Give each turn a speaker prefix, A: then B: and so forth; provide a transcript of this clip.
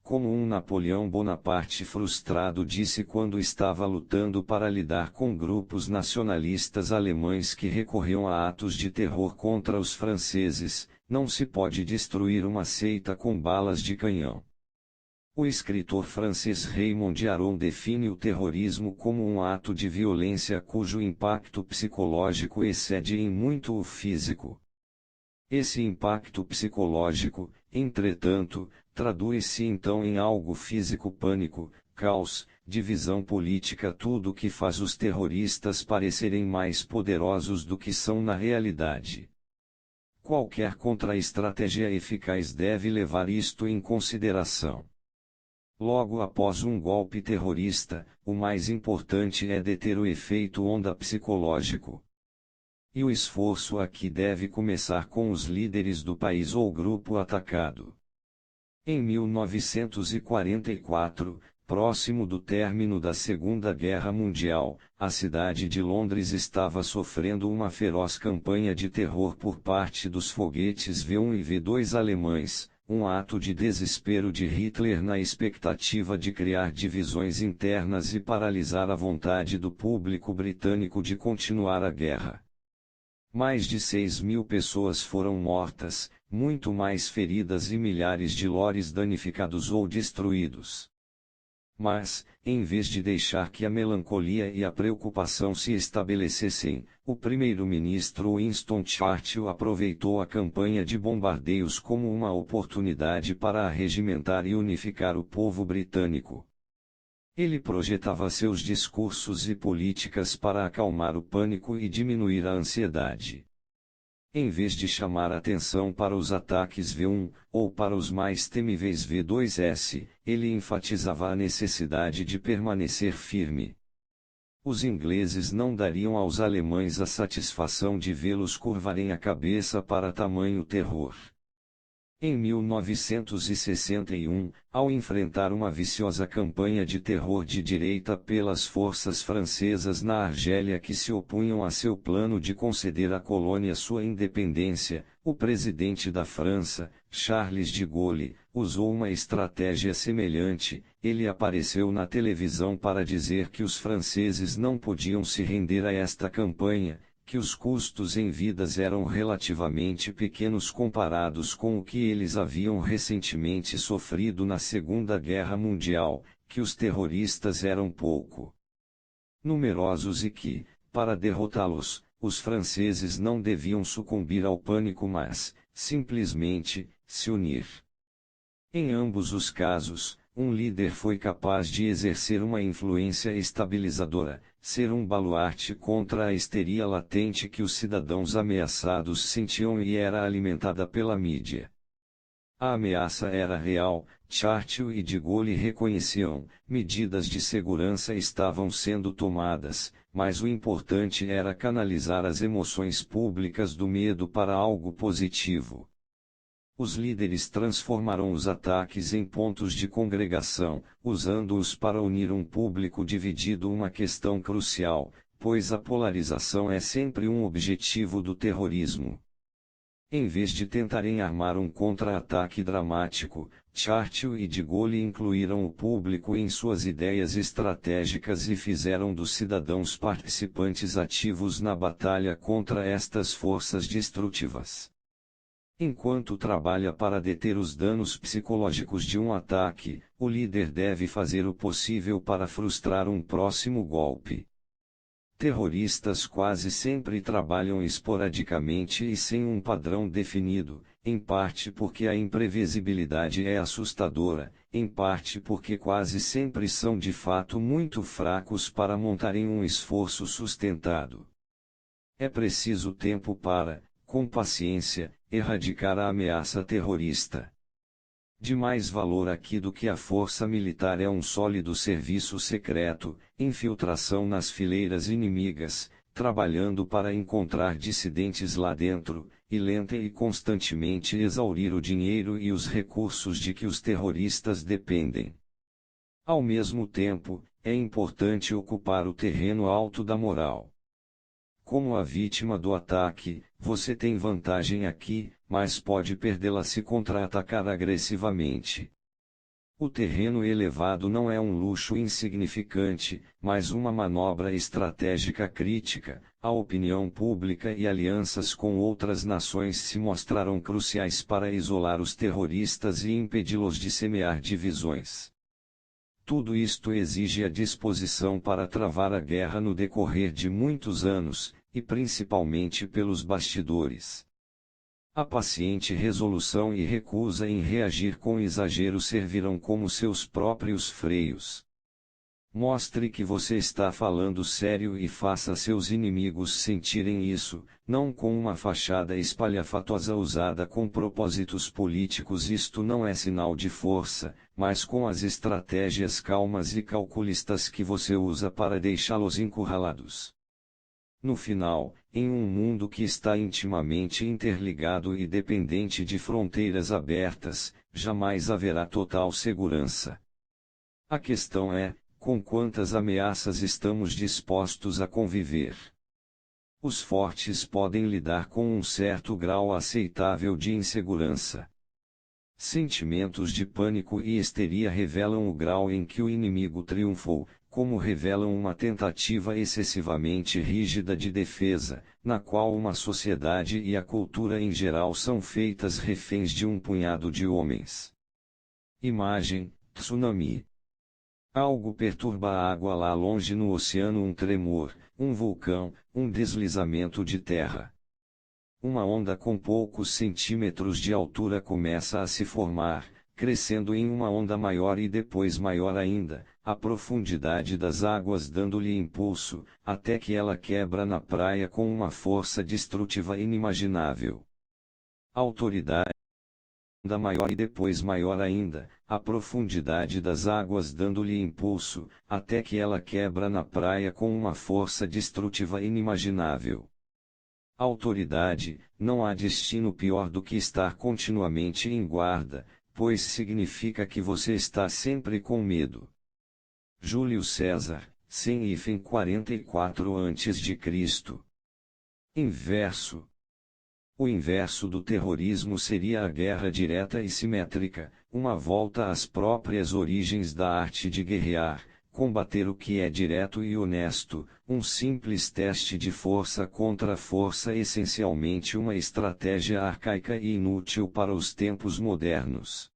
A: como um Napoleão Bonaparte frustrado disse quando estava lutando para lidar com grupos nacionalistas alemães que recorriam a atos de terror contra os franceses: não se pode destruir uma seita com balas de canhão. O escritor francês Raymond Aron define o terrorismo como um ato de violência cujo impacto psicológico excede em muito o físico. Esse impacto psicológico, entretanto, traduz-se então em algo físico: pânico, caos, divisão política, tudo que faz os terroristas parecerem mais poderosos do que são na realidade. Qualquer contra-estratégia eficaz deve levar isto em consideração. Logo após um golpe terrorista, o mais importante é deter o efeito onda psicológico. E o esforço aqui deve começar com os líderes do país ou grupo atacado. Em 1944, próximo do término da Segunda Guerra Mundial, a cidade de Londres estava sofrendo uma feroz campanha de terror por parte dos foguetes V-1 e V-2 alemães, um ato de desespero de Hitler na expectativa de criar divisões internas e paralisar a vontade do público britânico de continuar a guerra. Mais de 6.000 pessoas foram mortas, muito mais feridas e milhares de lores danificados ou destruídos. Mas, em vez de deixar que a melancolia e a preocupação se estabelecessem, o primeiro-ministro Winston Churchill aproveitou a campanha de bombardeios como uma oportunidade para arregimentar e unificar o povo britânico. Ele projetava seus discursos e políticas para acalmar o pânico e diminuir a ansiedade. Em vez de chamar atenção para os ataques V-1, ou para os mais temíveis V-2S, ele enfatizava a necessidade de permanecer firme. Os ingleses não dariam aos alemães a satisfação de vê-los curvarem a cabeça para tamanho terror. Em 1961, ao enfrentar uma viciosa campanha de terror de direita pelas forças francesas na Argélia que se opunham a seu plano de conceder à colônia sua independência, o presidente da França, Charles de Gaulle, usou uma estratégia semelhante. Ele apareceu na televisão para dizer que os franceses não podiam se render a esta campanha, que os custos em vidas eram relativamente pequenos comparados com o que eles haviam recentemente sofrido na Segunda Guerra Mundial, que os terroristas eram pouco numerosos e que, para derrotá-los, os franceses não deviam sucumbir ao pânico mas, simplesmente, se unir. Em ambos os casos, um líder foi capaz de exercer uma influência estabilizadora, ser um baluarte contra a histeria latente que os cidadãos ameaçados sentiam e era alimentada pela mídia. A ameaça era real, Churchill e de Gaulle reconheciam, medidas de segurança estavam sendo tomadas, mas o importante era canalizar as emoções públicas do medo para algo positivo. Os líderes transformaram os ataques em pontos de congregação, usando-os para unir um público dividido, uma questão crucial, pois a polarização é sempre um objetivo do terrorismo. Em vez de tentarem armar um contra-ataque dramático, Churchill e de Gaulle incluíram o público em suas ideias estratégicas e fizeram dos cidadãos participantes ativos na batalha contra estas forças destrutivas. Enquanto trabalha para deter os danos psicológicos de um ataque, o líder deve fazer o possível para frustrar um próximo golpe. Terroristas quase sempre trabalham esporadicamente e sem um padrão definido, em parte porque a imprevisibilidade é assustadora, em parte porque quase sempre são de fato muito fracos para montarem um esforço sustentado. É preciso tempo para, com paciência, erradicar a ameaça terrorista. De mais valor aqui do que a força militar é um sólido serviço secreto, infiltração nas fileiras inimigas, trabalhando para encontrar dissidentes lá dentro, e lenta e constantemente exaurir o dinheiro e os recursos de que os terroristas dependem. Ao mesmo tempo, é importante ocupar o terreno alto da moral. Como a vítima do ataque, você tem vantagem aqui, mas pode perdê-la se contra-atacar agressivamente. O terreno elevado não é um luxo insignificante, mas uma manobra estratégica crítica. A opinião pública e alianças com outras nações se mostraram cruciais para isolar os terroristas e impedi-los de semear divisões. Tudo isto exige a disposição para travar a guerra no decorrer de muitos anos, e principalmente pelos bastidores. A paciente resolução e recusa em reagir com exagero servirão como seus próprios freios. Mostre que você está falando sério e faça seus inimigos sentirem isso, não com uma fachada espalhafatosa usada com propósitos políticos. Isto não é sinal de força, mas com as estratégias calmas e calculistas que você usa para deixá-los encurralados. No final, em um mundo que está intimamente interligado e dependente de fronteiras abertas, jamais haverá total segurança. A questão é, com quantas ameaças estamos dispostos a conviver? Os fortes podem lidar com um certo grau aceitável de insegurança. Sentimentos de pânico e histeria revelam o grau em que o inimigo triunfou, como revelam uma tentativa excessivamente rígida de defesa, na qual uma sociedade e a cultura em geral são feitas reféns de um punhado de homens. Imagem: tsunami. Algo perturba a água lá longe no oceano, um tremor, um vulcão, um deslizamento de terra. Uma onda com poucos centímetros de altura começa a se formar, crescendo em uma onda maior e depois maior ainda, a profundidade das águas dando-lhe impulso, até que ela quebra na praia com uma força destrutiva inimaginável. Autoridade. Onda maior e depois maior ainda, a profundidade das águas dando-lhe impulso, até que ela quebra na praia com uma força destrutiva inimaginável. Autoridade: não há destino pior do que estar continuamente em guarda, pois significa que você está sempre com medo. Júlio César, 100–44 a.C. Inverso. O inverso do terrorismo seria a guerra direta e simétrica, uma volta às próprias origens da arte de guerrear, combater o que é direto e honesto, um simples teste de força contra força, essencialmente uma estratégia arcaica e inútil para os tempos modernos.